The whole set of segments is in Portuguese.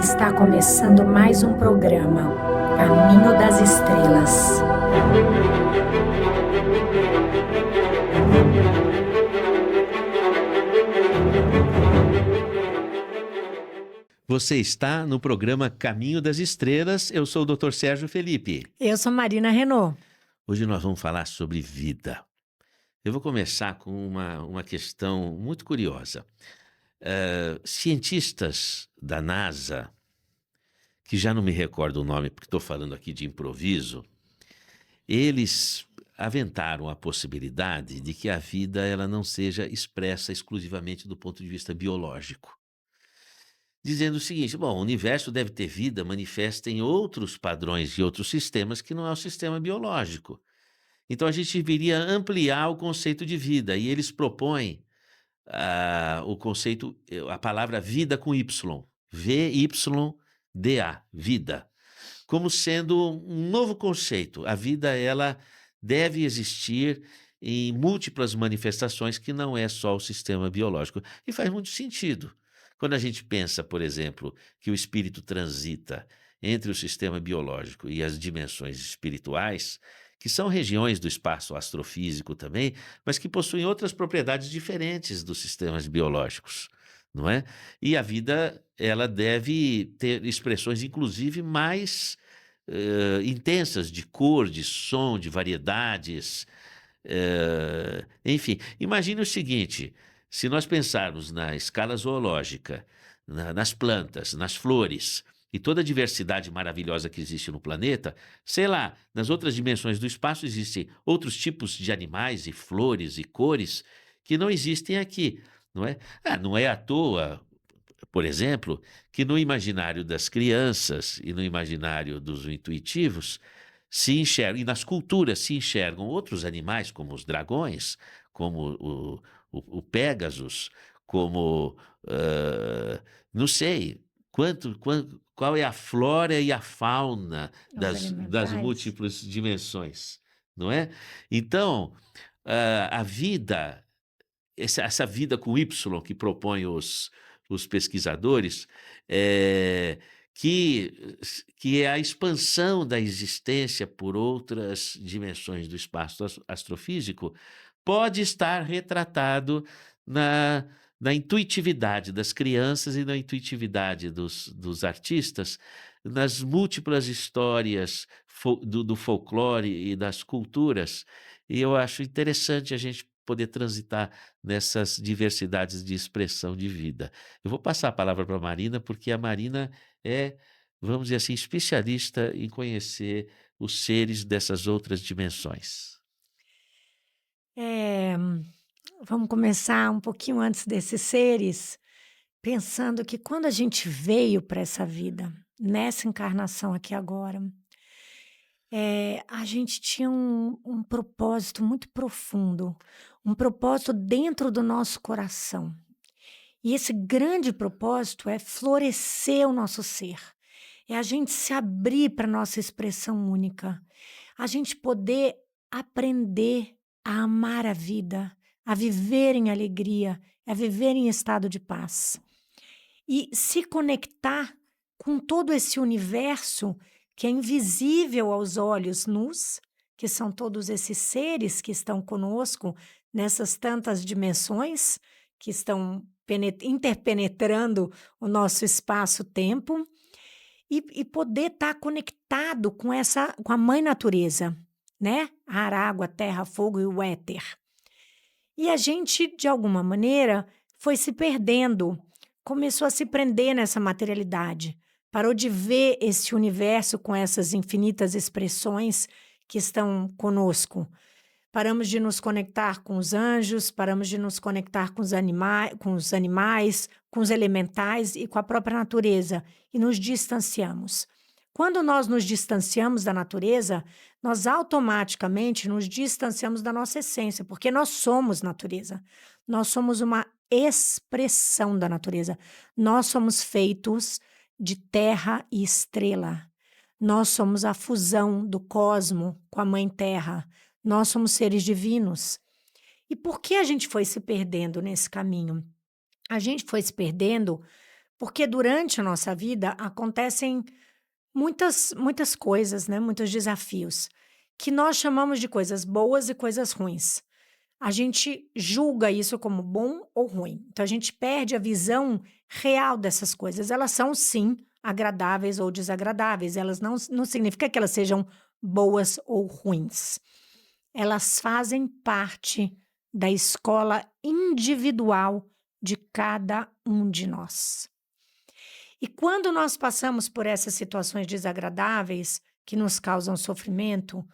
Está começando mais um programa, Caminho das Estrelas. Você está no programa Caminho das Estrelas. Eu sou o Dr. Sérgio Felipe. Eu sou Marina Renault. Hoje nós vamos falar sobre vida. Eu vou começar com uma questão muito curiosa. Cientistas da NASA, que já não me recordo o nome porque estou falando aqui de improviso, eles aventaram a possibilidade de que a vida ela não seja expressa exclusivamente do ponto de vista biológico. Dizendo o seguinte, bom, o universo deve ter vida manifesta em outros padrões e outros sistemas que não é o sistema biológico. Então a gente deveria ampliar o conceito de vida e eles propõem o conceito, a palavra vida com Y, V-Y-D-A, vida, como sendo um novo conceito. A vida, ela deve existir em múltiplas manifestações que não é só o sistema biológico. E faz muito sentido. Quando a gente pensa, por exemplo, que o espírito transita entre o sistema biológico e as dimensões espirituais, que são regiões do espaço astrofísico também, mas que possuem outras propriedades diferentes dos sistemas biológicos, não é? E a vida, ela deve ter expressões, inclusive, mais intensas de cor, de som, de variedades. Enfim, imagine o seguinte: se nós pensarmos na escala zoológica, nas plantas, nas flores e toda a diversidade maravilhosa que existe no planeta, sei lá, nas outras dimensões do espaço existem outros tipos de animais e flores e cores que não existem aqui, não é? Não é à toa, por exemplo, que no imaginário das crianças e no imaginário dos intuitivos se enxergam, e nas culturas se enxergam outros animais, como os dragões, como o Pégasus, como, não sei, qual é a flora e a fauna das múltiplas dimensões, não é? Então, a vida, essa vida com Y que propõem os pesquisadores, que é a expansão da existência por outras dimensões do espaço astrofísico, pode estar retratado na intuitividade das crianças e na intuitividade dos artistas, nas múltiplas histórias do folclore e das culturas. E eu acho interessante a gente poder transitar nessas diversidades de expressão de vida. Eu vou passar a palavra para a Marina, porque a Marina é, vamos dizer assim, especialista em conhecer os seres dessas outras dimensões. Vamos começar um pouquinho antes desses seres, pensando que quando a gente veio para essa vida, nessa encarnação aqui agora, a gente tinha um propósito muito profundo, um propósito dentro do nosso coração. E esse grande propósito é florescer o nosso ser, é a gente se abrir para a nossa expressão única, a gente poder aprender a amar a vida, a viver em alegria, a viver em estado de paz. E se conectar com todo esse universo que é invisível aos olhos nus, que são todos esses seres que estão conosco nessas tantas dimensões, que estão interpenetrando o nosso espaço-tempo, e poder estar conectado com a mãe natureza, né? Ar, água, terra, fogo e o éter. E a gente, de alguma maneira, foi se perdendo, começou a se prender nessa materialidade, parou de ver esse universo com essas infinitas expressões que estão conosco. Paramos de nos conectar com os anjos, paramos de nos conectar com os animais, com os elementais e com a própria natureza, e nos distanciamos. Quando nós nos distanciamos da natureza, nós automaticamente nos distanciamos da nossa essência, porque nós somos natureza. Nós somos uma expressão da natureza. Nós somos feitos de terra e estrela. Nós somos a fusão do cosmo com a mãe terra. Nós somos seres divinos. E por que a gente foi se perdendo nesse caminho? A gente foi se perdendo Porque durante a nossa vida acontecem muitas coisas, né, muitos desafios, que nós chamamos de coisas boas e coisas ruins. A gente julga isso como bom ou ruim. Então a gente perde a visão real dessas coisas. Elas são sim agradáveis ou desagradáveis, elas não significa que elas sejam boas ou ruins. Elas fazem parte da escola individual de cada um de nós. E quando nós passamos por essas situações desagradáveis que nos causam sofrimento,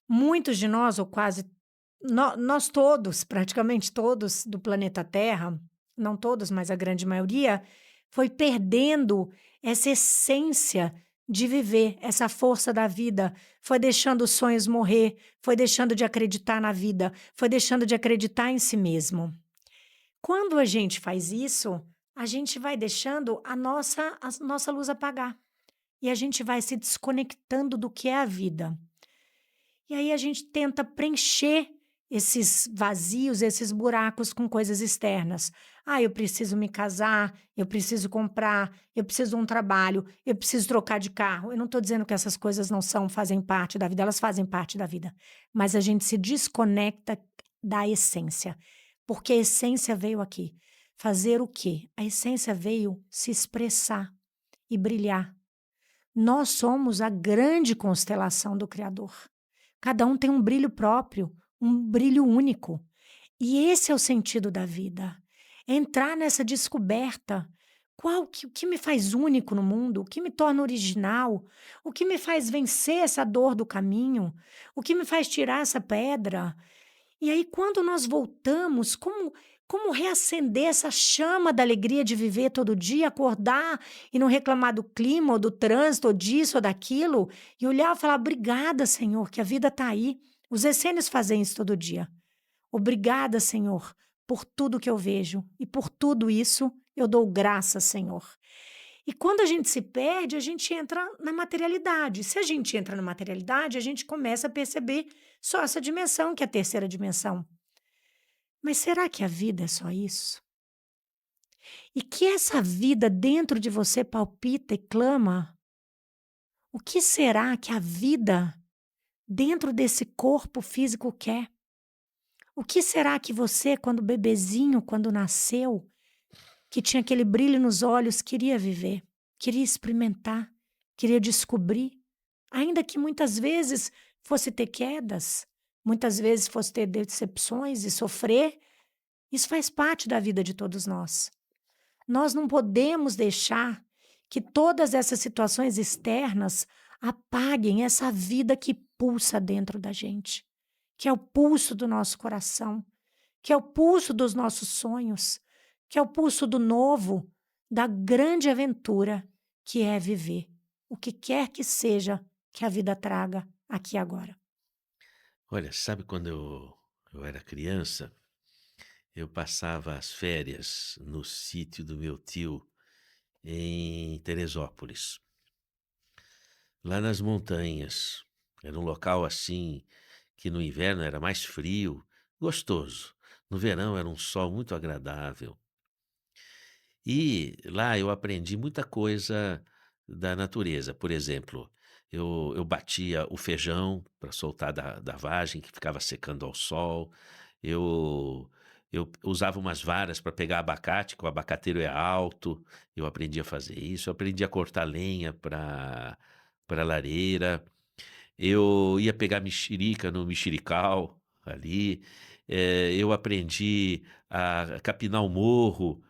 muitos de nós, ou quase nós todos, praticamente todos do planeta Terra, não todos, mas a grande maioria, foi perdendo essa essência de viver, essa força da vida, foi deixando os sonhos morrer, foi deixando de acreditar na vida, foi deixando de acreditar em si mesmo. Quando a gente faz isso, a gente vai deixando a nossa luz apagar e a gente vai se desconectando do que é a vida. E aí a gente tenta preencher esses vazios, esses buracos com coisas externas. Ah, eu preciso me casar, eu preciso comprar, eu preciso de um trabalho, eu preciso trocar de carro. Eu não estou dizendo que essas coisas não fazem parte da vida, elas fazem parte da vida. Mas a gente se desconecta da essência. Porque a essência veio aqui. Fazer o quê? A essência veio se expressar e brilhar. Nós somos a grande constelação do Criador. Cada um tem um brilho próprio, um brilho único. E esse é o sentido da vida. É entrar nessa descoberta. O que me faz único no mundo? O que me torna original? O que me faz vencer essa dor do caminho? O que me faz tirar essa pedra? E aí, quando nós voltamos, como reacender essa chama da alegria de viver todo dia, acordar e não reclamar do clima, ou do trânsito, ou disso, ou daquilo, e olhar e falar: obrigada, Senhor, que a vida está aí. Os essênios fazem isso todo dia. Obrigada, Senhor, por tudo que eu vejo, e por tudo isso eu dou graças, Senhor. E quando a gente se perde, a gente entra na materialidade. Se a gente entra na materialidade, a gente começa a perceber só essa dimensão, que é a terceira dimensão. Mas será que a vida é só isso? E que essa vida dentro de você palpita e clama? O que será que a vida dentro desse corpo físico quer? O que será que você, quando bebezinho, quando nasceu, que tinha aquele brilho nos olhos, queria viver, queria experimentar, queria descobrir? Ainda que muitas vezes fosse ter quedas, muitas vezes fosse ter decepções e sofrer, isso faz parte da vida de todos nós. Nós não podemos deixar que todas essas situações externas apaguem essa vida que pulsa dentro da gente, que é o pulso do nosso coração, que é o pulso dos nossos sonhos, que é o pulso do novo, da grande aventura que é viver, o que quer que seja que a vida traga aqui e agora. Olha, sabe quando eu era criança, eu passava as férias no sítio do meu tio em Teresópolis, lá nas montanhas. Era um local assim que no inverno era mais frio, gostoso. No verão era um sol muito agradável. E lá eu aprendi muita coisa da natureza. Por exemplo, eu batia o feijão para soltar da vagem que ficava secando ao sol. Eu, eu usava umas varas para pegar abacate, que o abacateiro é alto. Eu aprendi a fazer isso. Eu aprendi a cortar lenha para lareira. Eu ia pegar mexerica no mexerical ali. Eu aprendi a capinar o morro,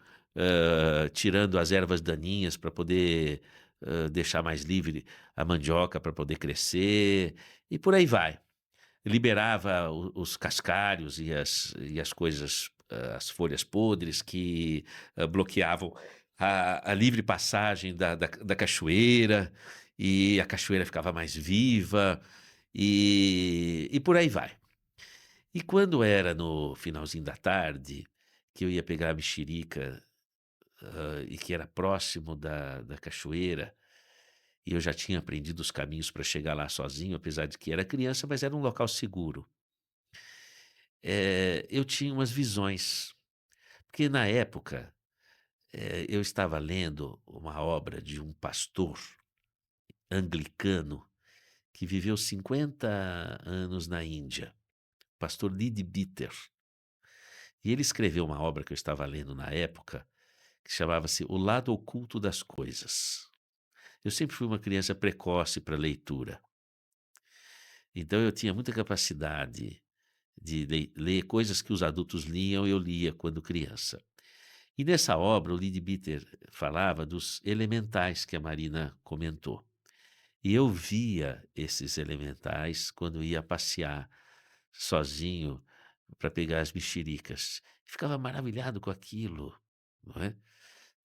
tirando as ervas daninhas para poder, deixar mais livre a mandioca para poder crescer, e por aí vai. Liberava os cascalhos e as coisas, as folhas podres que, bloqueavam a livre passagem da cachoeira, e a cachoeira ficava mais viva, e por aí vai. E quando era no finalzinho da tarde, que eu ia pegar a mexerica, e que era próximo da cachoeira, e eu já tinha aprendido os caminhos para chegar lá sozinho, apesar de que era criança, mas era um local seguro. Eu tinha umas visões, porque na época, eu estava lendo uma obra de um pastor anglicano que viveu 50 anos na Índia, pastor Leadbeater. E ele escreveu uma obra que eu estava lendo na época, que chamava-se O Lado Oculto das Coisas. Eu sempre fui uma criança precoce para leitura, então eu tinha muita capacidade de ler coisas que os adultos liam, eu lia quando criança. E nessa obra, o Leadbeater falava dos elementais que a Marina comentou. E eu via esses elementais quando ia passear sozinho para pegar as mexericas. Ficava maravilhado com aquilo, não é?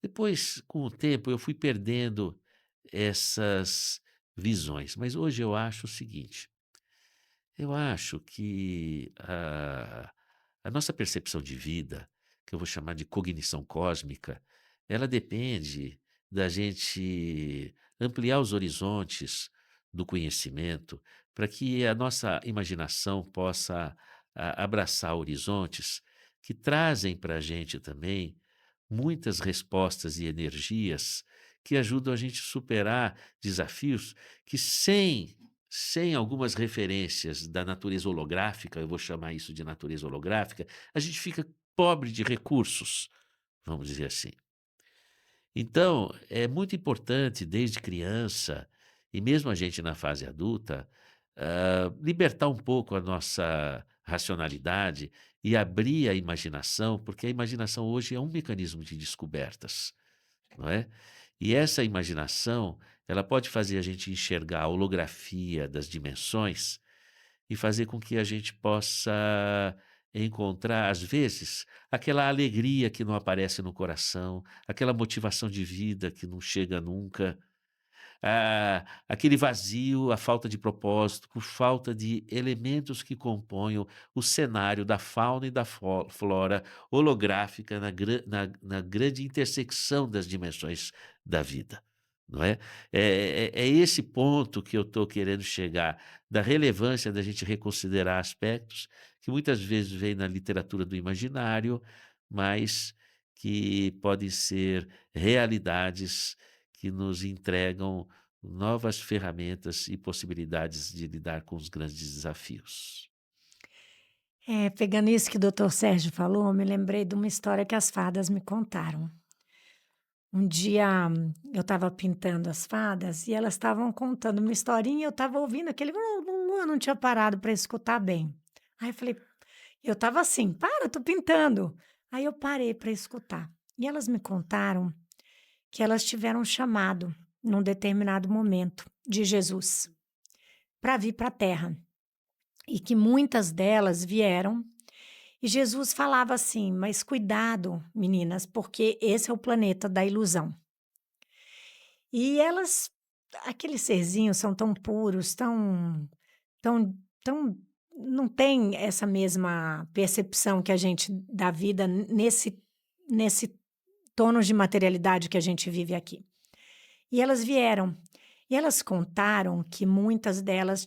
Depois, com o tempo, eu fui perdendo essas visões. Mas hoje eu acho o seguinte: eu acho que a nossa percepção de vida, que eu vou chamar de cognição cósmica, ela depende da gente ampliar os horizontes do conhecimento para que a nossa imaginação possa abraçar horizontes que trazem para a gente também muitas respostas e energias que ajudam a gente a superar desafios que sem algumas referências da natureza holográfica, eu vou chamar isso de natureza holográfica, a gente fica pobre de recursos, vamos dizer assim. Então, é muito importante, desde criança, e mesmo a gente na fase adulta, libertar um pouco a nossa racionalidade e abrir a imaginação, porque a imaginação hoje é um mecanismo de descobertas, não é? E essa imaginação, ela pode fazer a gente enxergar a holografia das dimensões e fazer com que a gente possa encontrar, às vezes, aquela alegria que não aparece no coração, aquela motivação de vida que não chega nunca, aquele vazio, a falta de propósito, por falta de elementos que compõem o cenário da fauna e da flora holográfica na grande intersecção das dimensões da vida, não é? É esse ponto que eu estou querendo chegar, da relevância da gente reconsiderar aspectos que muitas vezes vêm na literatura do imaginário, mas que podem ser realidades que nos entregam novas ferramentas e possibilidades de lidar com os grandes desafios. Pegando isso que o doutor Sérgio falou, eu me lembrei de uma história que as fadas me contaram. Um dia eu estava pintando as fadas e elas estavam contando uma historinha e eu estava ouvindo aquele eu não tinha parado para escutar bem. Aí eu falei, eu estava assim, para, tô pintando. Aí eu parei para escutar. E elas me contaram que elas tiveram um chamado num determinado momento de Jesus para vir para a Terra e que muitas delas vieram. E Jesus falava assim: mas cuidado, meninas, porque esse é o planeta da ilusão. E elas, aqueles serzinhos são tão puros, tão, não tem essa mesma percepção que a gente da vida nesse tônus de materialidade que a gente vive aqui. E elas vieram. E elas contaram que muitas delas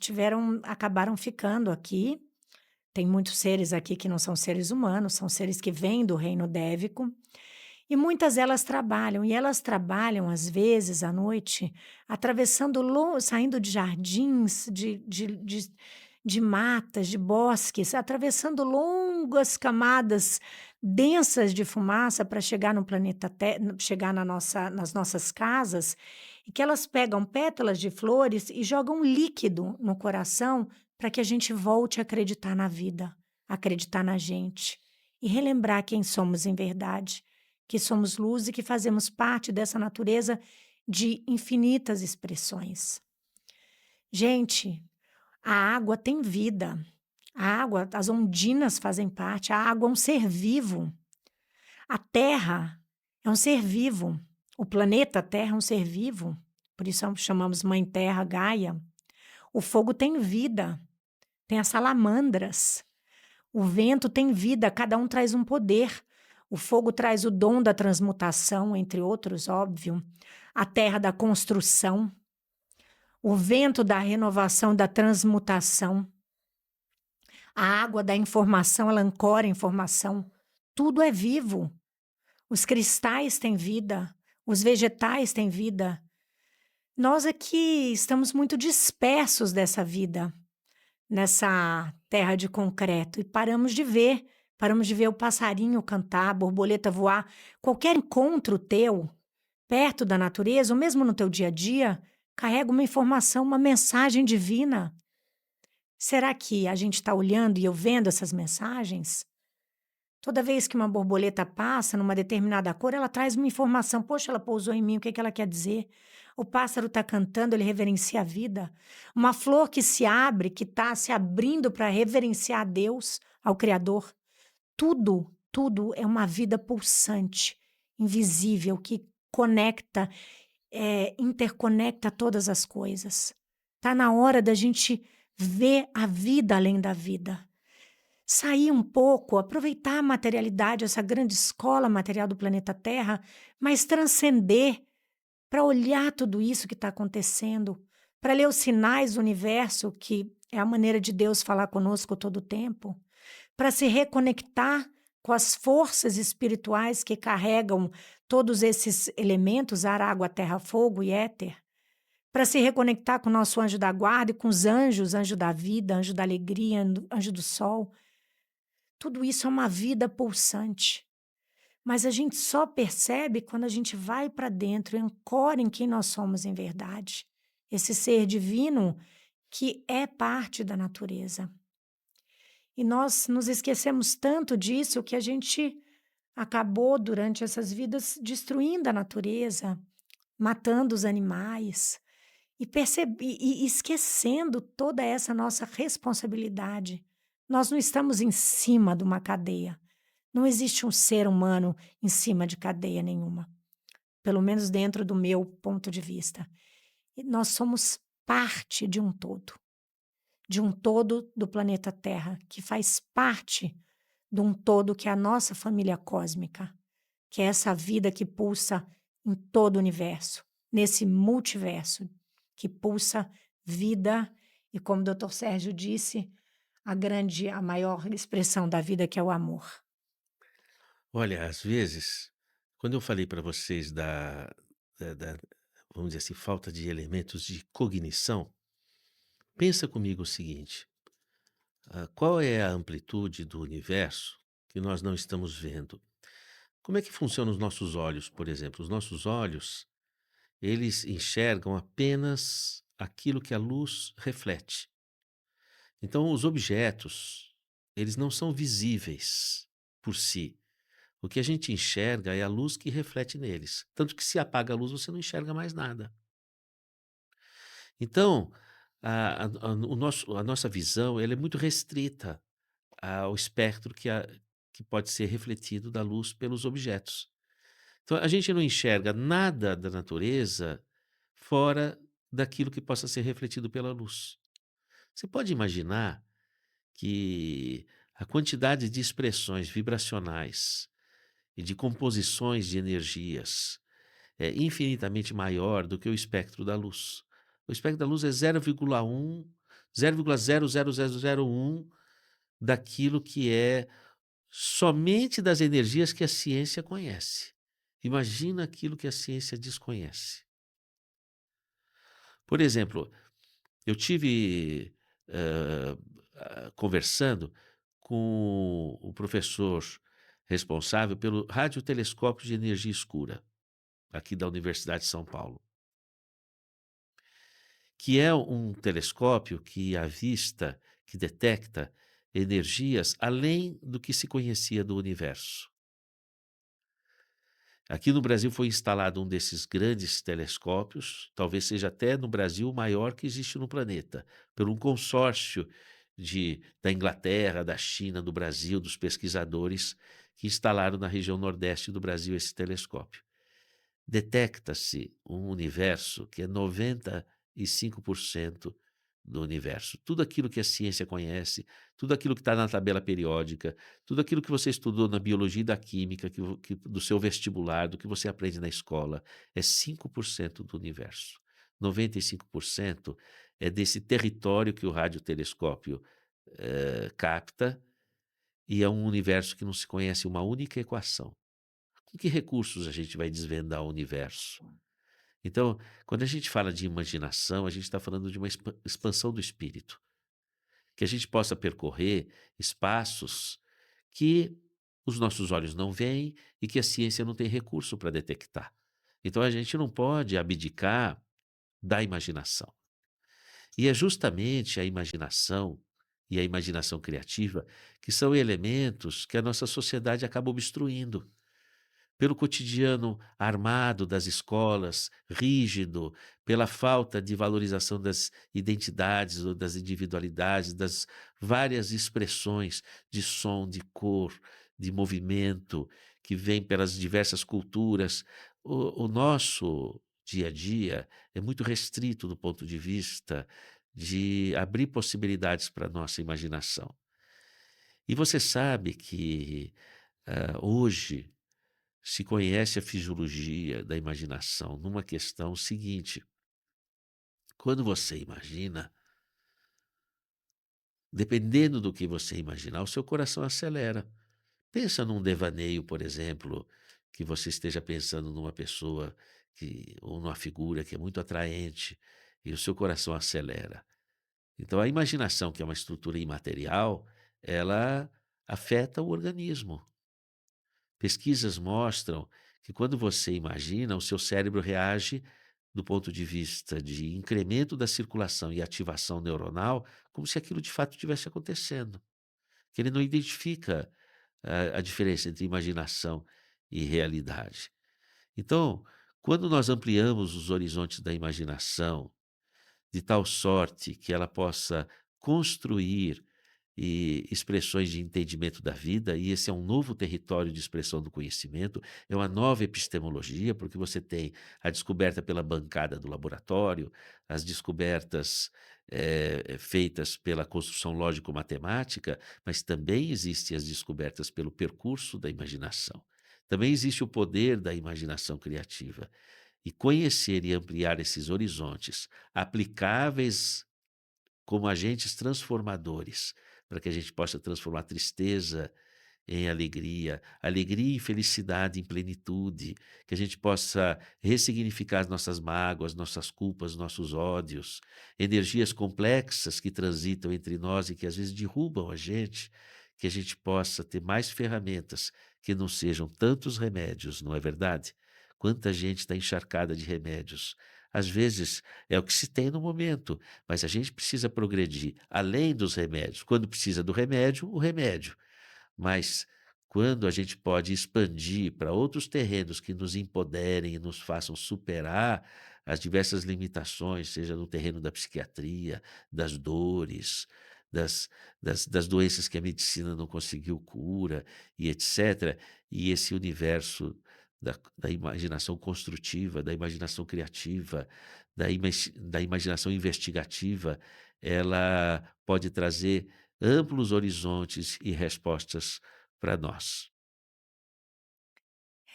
acabaram ficando aqui. Tem muitos seres aqui que não são seres humanos, são seres que vêm do reino dévico. E muitas delas trabalham, e elas trabalham, às vezes, à noite, saindo de jardins, de matas, de bosques, atravessando longas camadas densas de fumaça para chegar no planeta Terra, chegar nas nossas casas, e que elas pegam pétalas de flores e jogam líquido no coração para que a gente volte a acreditar na vida, acreditar na gente e relembrar quem somos em verdade, que somos luz e que fazemos parte dessa natureza de infinitas expressões. Gente, a água tem vida. A água, as ondinas fazem parte. A água é um ser vivo. A Terra é um ser vivo. O planeta Terra é um ser vivo. Por isso chamamos Mãe Terra, Gaia. O fogo tem vida. Tem as salamandras. O vento tem vida. Cada um traz um poder. O fogo traz o dom da transmutação, entre outros, óbvio. A terra da construção. O vento da renovação, da transmutação. A água da informação, ela ancora a informação. Tudo é vivo. Os cristais têm vida, os vegetais têm vida. Nós aqui estamos muito dispersos dessa vida, nessa terra de concreto, e paramos de ver o passarinho cantar, a borboleta voar. Qualquer encontro teu perto da natureza, ou mesmo no teu dia a dia, carrega uma informação, uma mensagem divina. Será que a gente está olhando e eu vendo essas mensagens? Toda vez que uma borboleta passa numa determinada cor, ela traz uma informação. Poxa, ela pousou em mim, o que que ela quer dizer? O pássaro está cantando, ele reverencia a vida. Uma flor que se abre, que está se abrindo para reverenciar a Deus, ao Criador. Tudo é uma vida pulsante, invisível, que conecta, interconecta todas as coisas. Está na hora da gente ver a vida além da vida. Sair um pouco, aproveitar a materialidade, essa grande escola material do planeta Terra, mas transcender para olhar tudo isso que está acontecendo, para ler os sinais do universo, que é a maneira de Deus falar conosco todo o tempo, para se reconectar com as forças espirituais que carregam todos esses elementos, ar, água, terra, fogo e éter, para se reconectar com o nosso anjo da guarda e com os anjos, anjo da vida, anjo da alegria, anjo do sol. Tudo isso é uma vida pulsante. Mas a gente só percebe quando a gente vai para dentro e ancora em quem nós somos em verdade. Esse ser divino que é parte da natureza. E nós nos esquecemos tanto disso que a gente acabou, durante essas vidas, destruindo a natureza, matando os animais e esquecendo toda essa nossa responsabilidade. Nós não estamos em cima de uma cadeia. Não existe um ser humano em cima de cadeia nenhuma, pelo menos dentro do meu ponto de vista. E nós somos parte de um todo do planeta Terra, que faz parte de um todo que é a nossa família cósmica, que é essa vida que pulsa em todo o universo, nesse multiverso, que pulsa vida e, como o Dr. Sérgio disse, a maior expressão da vida, que é o amor. Olha, às vezes, quando eu falei para vocês da, vamos dizer assim, falta de elementos de cognição, pensa comigo o seguinte: qual é a amplitude do universo que nós não estamos vendo? Como é que funcionam os nossos olhos, por exemplo? Os nossos olhos, eles enxergam apenas aquilo que a luz reflete. Então, os objetos, eles não são visíveis por si. O que a gente enxerga é a luz que reflete neles. Tanto que se apaga a luz, você não enxerga mais nada. Então, a nossa visão ela é muito restrita ao espectro que pode ser refletido da luz pelos objetos. Então, a gente não enxerga nada da natureza fora daquilo que possa ser refletido pela luz. Você pode imaginar que a quantidade de expressões vibracionais e de composições de energias é infinitamente maior do que o espectro da luz. O espectro da luz é 0,1, 0,00001 daquilo que é somente das energias que a ciência conhece. Imagina aquilo que a ciência desconhece. Por exemplo, eu tive conversando com o professor responsável pelo radiotelescópio de energia escura, aqui da Universidade de São Paulo, que é um telescópio que avista, que detecta energias além do que se conhecia do universo. Aqui no Brasil foi instalado um desses grandes telescópios, talvez seja até no Brasil o maior que existe no planeta, por um consórcio da Inglaterra, da China, do Brasil, dos pesquisadores que instalaram na região nordeste do Brasil esse telescópio. Detecta-se um universo que é 95% do universo. Tudo aquilo que a ciência conhece, tudo aquilo que está na tabela periódica, tudo aquilo que você estudou na biologia e da química, do seu vestibular, do que você aprende na escola, é 5% do universo. 95% é desse território que o radiotelescópio capta, e é um universo que não se conhece uma única equação. Com que recursos a gente vai desvendar o universo? Então, quando a gente fala de imaginação, a gente está falando de uma expansão do espírito, que a gente possa percorrer espaços que os nossos olhos não veem e que a ciência não tem recurso para detectar. Então, a gente não pode abdicar da imaginação. E é justamente a imaginação e a imaginação criativa que são elementos que a nossa sociedade acaba obstruindo. Pelo cotidiano armado das escolas, rígido, pela falta de valorização das identidades ou das individualidades, das várias expressões de som, de cor, de movimento que vêm pelas diversas culturas. O nosso dia a dia é muito restrito do ponto de vista de abrir possibilidades para a nossa imaginação. E você sabe que hoje se conhece a fisiologia da imaginação numa questão seguinte: quando você imagina, dependendo do que você imaginar, o seu coração acelera. Pensa num devaneio, por exemplo, que você esteja pensando numa pessoa ou numa figura que é muito atraente e o seu coração acelera. Então, a imaginação, que é uma estrutura imaterial, ela afeta o organismo. Pesquisas mostram que quando você imagina, o seu cérebro reage do ponto de vista de incremento da circulação e ativação neuronal, como se aquilo de fato estivesse acontecendo. Que ele não identifica a diferença entre imaginação e realidade. Então, quando nós ampliamos os horizontes da imaginação, de tal sorte que ela possa construir expressões de entendimento da vida, e esse é um novo território de expressão do conhecimento, é uma nova epistemologia, porque você tem a descoberta pela bancada do laboratório, as descobertas feitas pela construção lógico-matemática, mas também existem as descobertas pelo percurso da imaginação. Também existe o poder da imaginação criativa. E conhecer e ampliar esses horizontes aplicáveis como agentes transformadores, para que a gente possa transformar tristeza em alegria, alegria em felicidade, em plenitude, que a gente possa ressignificar as nossas mágoas, nossas culpas, nossos ódios, energias complexas que transitam entre nós e que às vezes derrubam a gente, que a gente possa ter mais ferramentas que não sejam tantos remédios, não é verdade? Quanta gente está encharcada de remédios. Às vezes é o que se tem no momento, mas a gente precisa progredir além dos remédios. Quando precisa do remédio, o remédio. Mas quando a gente pode expandir para outros terrenos que nos empoderem e nos façam superar as diversas limitações, seja no terreno da psiquiatria, das dores, das doenças que a medicina não conseguiu cura, e etc., e esse universo da imaginação construtiva, da imaginação criativa, da imaginação investigativa, ela pode trazer amplos horizontes e respostas para nós.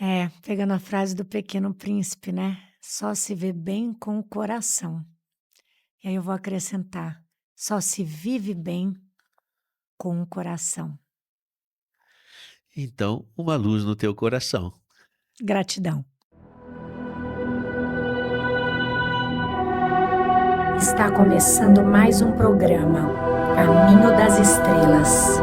É, pegando a frase do Pequeno Príncipe, né? Só se vê bem com o coração. E aí eu vou acrescentar: só se vive bem com o coração. Então, uma luz no teu coração. Gratidão. Está começando mais um programa, Caminho das Estrelas.